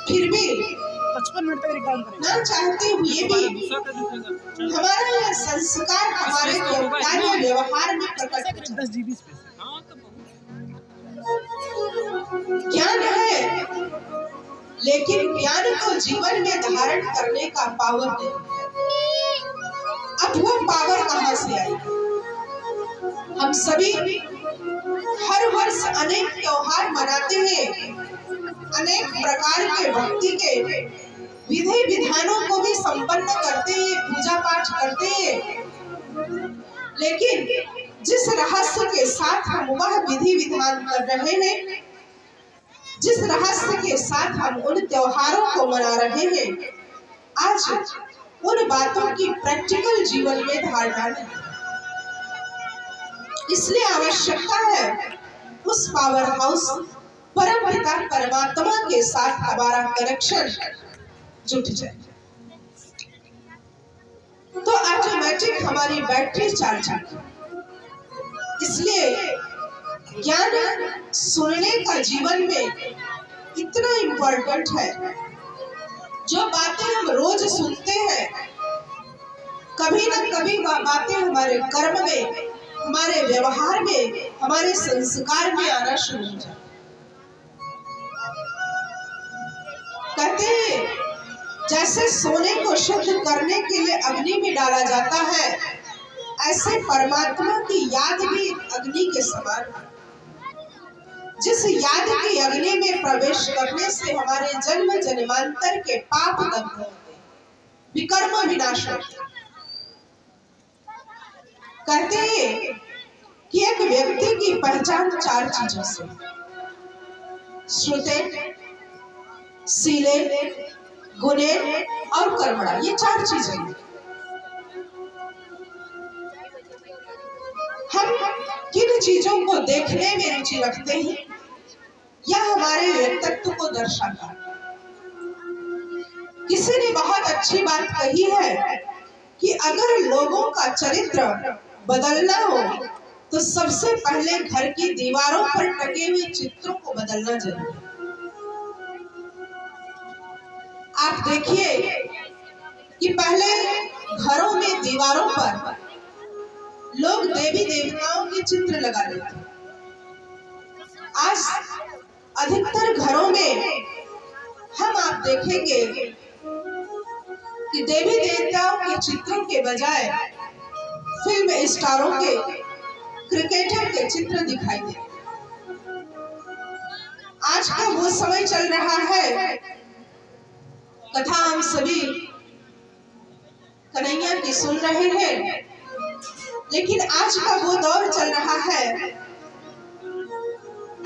फिर भी 55 मिनट तक रिकॉर्ड करेंगे। ना चाहते हुए भी हमारा यह संस्कार हमारे व्यवहार या व्यवहार में प्रकट होता है। 10 GB स्पेस। ज्ञान है, लेकिन ज्ञान को जीवन में धारण करने का पावर नहीं है। अब वो पावर कहाँ से आई? हम सभी हर वर्ष अनेक त्योहार मनाते हैं, अनेक प्रकार के भक्ति के विधि विधानों को भी संपन्न करते हैं, पूजा पाठ करते हैं, लेकिन जिस रहस्य के साथ हम वह विधि विधान कर रहे हैं, जिस रहस्य के साथ हम उन त्योहारों को मना रहे हैं, आज उन बातों की प्रैक्टिकल जीवन में धारणा नहीं। इसलिए आवश्यकता है उस पावर हाउस परम पिता परमात्मा के साथ हमारा कनेक्शन जुट जाए, तो ऑटोमेटिक हमारी बैटरी चार्ज होगी। इसलिए ज्ञान सुनने का जीवन में इतना इम्पोर्टेंट है। जो बातें हम रोज सुनते हैं, कभी न कभी वह बातें हमारे कर्म में, हमारे व्यवहार में, हमारे संस्कार में आना शुरू हो जाए। कहते हैं जैसे सोने को शुद्ध करने के लिए अग्नि में डाला जाता है, ऐसे परमात्मा की याद भी अग्नि के समान है। जिस याद की अग्नि में प्रवेश करने से हमारे जन्म जन्मांतर के पाप दग्ध होते, विकर्म विनाश होते। कहते हैं कि एक व्यक्ति की पहचान 4 चीजों से, श्रुते, सीले, गुणे और कर्मणा, ये 4 चीजें हैं। हम किन चीजों को देखने में रुचि रखते हैं, यह हमारे व्यक्तित्व को दर्शाता है। किसी ने बहुत अच्छी बात कही है कि अगर लोगों का चरित्र बदलना हो तो सबसे पहले घर की दीवारों पर टके हुए चित्रों को बदलना जरूरी है। आप देखिए कि पहले घरों में दीवारों पर लोग देवी देवताओं के चित्र लगा देते। आज अधिकतर घरों में हम आप देखेंगे कि देवी देवताओं के चित्रों के बजाय फिल्म स्टारों के, क्रिकेटर के चित्र दिखाई देते। आज का वो समय चल रहा है, कथा हम सभी कन्हैया की सुन रहे हैं, लेकिन आज का वो दौर चल रहा है,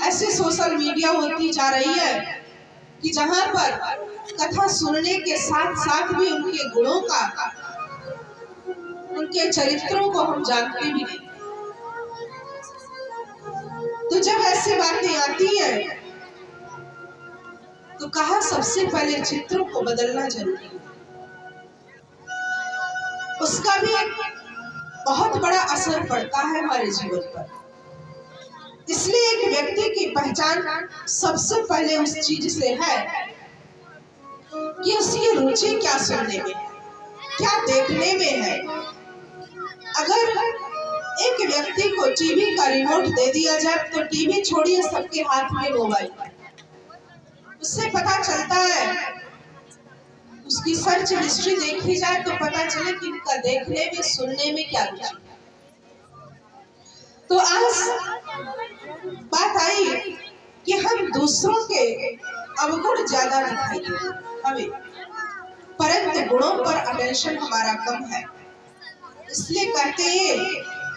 ऐसे सोशल मीडिया होती जा रही है कि जहां पर कथा सुनने के साथ साथ भी उनके गुणों का, उनके चरित्रों को हम जानते भी नहीं। तो जब ऐसी बातें आती है तो कहा सबसे पहले चित्रों को बदलना जरूरी है। उसका भी एक बहुत बड़ा असर पड़ता है हमारे जीवन पर। इसलिए एक व्यक्ति की पहचान सबसे पहले उस चीज से है कि उसकी रुचि क्या सुनने में, क्या देखने में है। अगर एक व्यक्ति को टीवी का रिमोट दे दिया जाए तो टीवी छोड़िए, सबके हाथ में मोबाइल, उससे पता चलता है, उसकी सर्च हिस्ट्री देखी जाए तो पता चले कि इनका देखने में, सुनने में क्या रुचि। तो आज बात आई कि हम दूसरों के अवगुण ज्यादा दिखाई देते हमें, परंतु गुणों पर अटेंशन हमारा कम है। इसलिए कहते हैं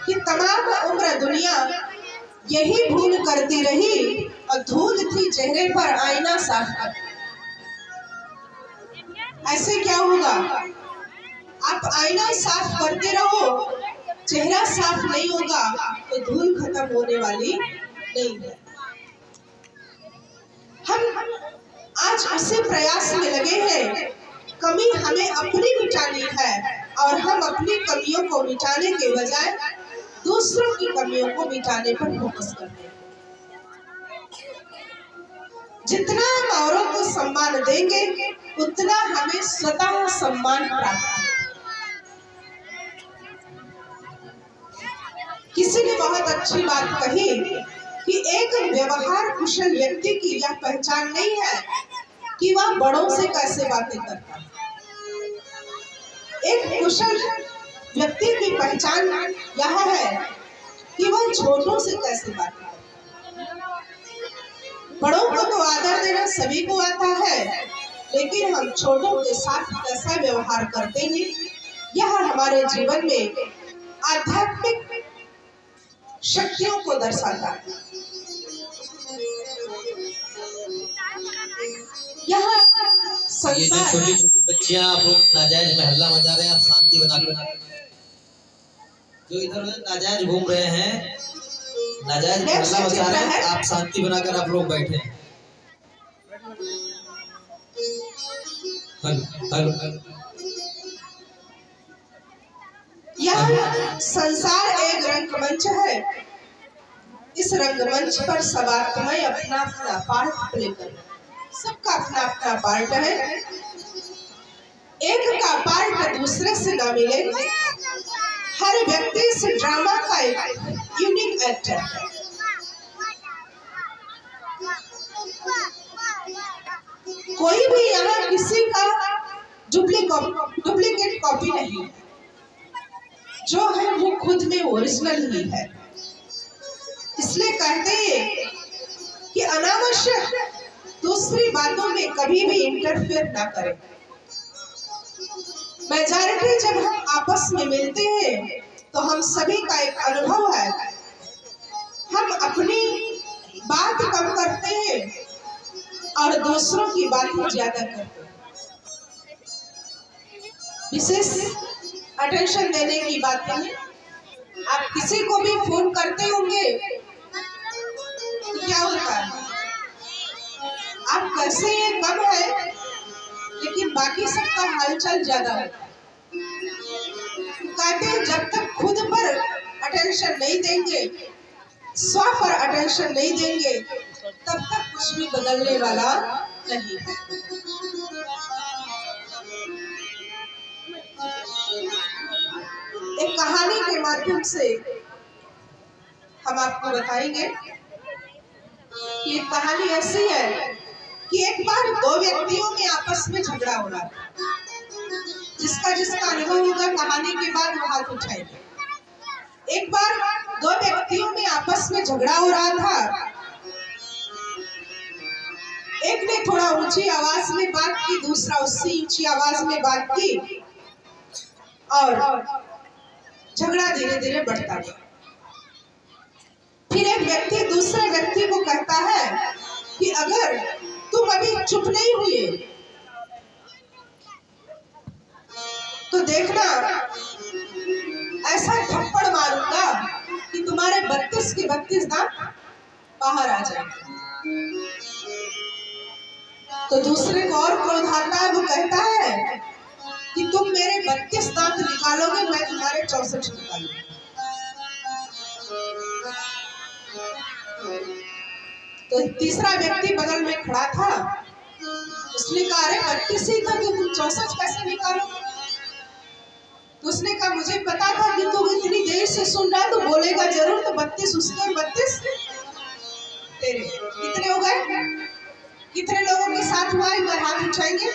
कि तमाम उम्र दुनिया यही भूल करती रही और धूल थी चेहरे पर आईना साफ कर। ऐसे क्या होगा? आप आईना साफ करते रहो, चेहरा साफ नहीं होगा तो धूल खत्म होने वाली नहीं है। हम आज उसी प्रयास में लगे हैं, कमी हमें अपनी मिटानी है और हम अपनी कमियों को मिटाने के बजाय दूसरों की कमियों को मिटाने पर फोकस करते हैं। जितना हम औरों को सम्मान ध्यान देंगे उतना हमें स्वतः सम्मान प्राप्त होगा। किसी ने बहुत अच्छी बात कही कि एक व्यवहार कुशल व्यक्ति की यह पहचान नहीं है कि वह बड़ों से कैसे बातें करता है। एक कुशल व्यक्ति की पहचान यह है कि वह छोटों से कैसे बात करता है। बड़ों को तो आदर देना सभी को आता है, लेकिन हम छोटों के साथ कैसा व्यवहार करते हैं यह हमारे जीवन में आध्यात्मिक शक्तियों को दर्शाता है। यह ये जो छोटी छोटी बच्चियां आप लोग नाजायज में हल्ला मचा रहे हैं, आप शांति बनाकर जो इधर उधर नाजायज घूम रहे हैं, नाजायज में हल्ला मचा रहे हैं, आप शांति बनाकर आप लोग बैठे हैं। यह संसार एक रंगमंच है। इस रंगमंच पर सब आत्माएं अपना अपना पार्ट प्ले कर, सबका अपना अपना पार्ट है। एक का पार्ट दूसरे से ना मिले। हर व्यक्ति इस ड्रामा का एक यूनिक एक्टर है। कोई भी यहाँ किसी का डुप्लीकेट कॉपी नहीं है। जो है वो खुद में ओरिजिनल ही है। इसलिए कहते हैं कि अनावश्यक दूसरी बातों में कभी भी इंटरफेयर ना करें। मेजॉरिटी जब हम आपस में मिलते हैं तो हम सभी का एक अनुभव है, हम अपनी बात कम करते हैं और दूसरों की बात ज्यादा करते हैं। विशेष अटेंशन देने की बात है। आप किसी को भी फोन करते होंगे तो क्या होता है, आप कैसे ये कम है, लेकिन बाकी सबका हालचाल ज्यादा है। कहते हैं जब तक खुद पर अटेंशन नहीं देंगे, स्व पर अटेंशन नहीं देंगे, तब तक कुछ भी बदलने वाला नहीं है। एक कहानी के माध्यम से हम आपको बताएंगे कि एक कहानी ऐसी है कि एक बार दो व्यक्तियों में आपस में झगड़ा हो रहा था। जिसका अनुभव होगा कहानी के बाद वो हाथ उठाएंगे। एक बार दो व्यक्तियों में आपस में झगड़ा हो रहा था। एक ने थोड़ा ऊंची आवाज में बात की, दूसरा उससे ऊंची आवाज में बात की और झगड़ा धीरे धीरे बढ़ता गया। फिर एक व्यक्ति दूसरे व्यक्ति को कहता है कि अगर तुम अभी चुप नहीं हुए तो देखना ऐसा थप्पड़ मारूंगा कि तुम्हारे 32 के 32 दांत बाहर आ जाएंगे। तो दूसरे को और क्रोध आता है। वो कहता है कि तुम मेरे 32 दांत निकालोगे, मैं तुम्हारे 64 निकालूंगा। तो तीसरा व्यक्ति बगल में खड़ा था, उसने कहा अरे 32 ही था, तुम 64 कैसे निकालोगे? तो उसने कहा मुझे पता था कि तुम इतनी देर से सुन रहा तो बोलेगा जरूर, तो 32 उसके 32 तेरे। कितने हो गए? कितने लोगों के साथ हुआ है? मैं हाथ उठाएंगे।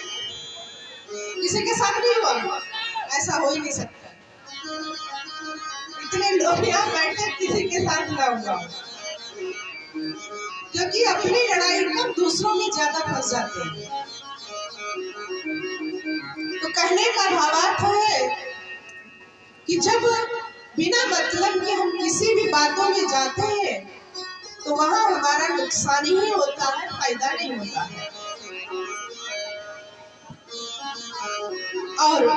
किसी के साथ नहीं हुआ, ऐसा हो ही नहीं सकता। इतने लोग यहाँ बैठे, किसी के साथ ना हुआ, क्योंकि अपनी लड़ाई में दूसरों में ज्यादा फंस जाते हैं। तो कहने का भावार्थ है कि जब बिना मतलब के हम किसी भी बातों में जाते हैं तो वहां हमारा नुकसान ही होता है, फायदा नहीं होता है। और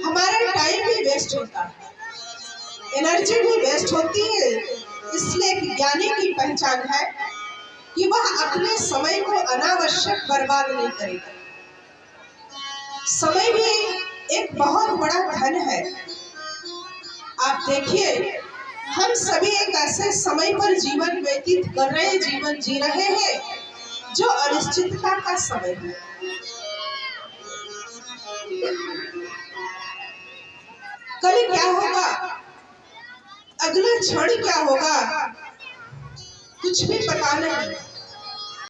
हमारा टाइम भी वेस्ट होता है, एनर्जी भी वेस्ट होती है। इसलिए एक ज्ञानी की पहचान है कि वह अपने समय को अनावश्यक बर्बाद नहीं करेगा। समय भी एक बहुत बड़ा धन है। आप देखिए, हम सभी एक ऐसे समय पर जीवन व्यतीत कर रहे हैं, जीवन जी रहे हैं जो अनिश्चितता का समय है। कल क्या होगा, अगला क्षण क्या होगा, कुछ भी पता नहीं।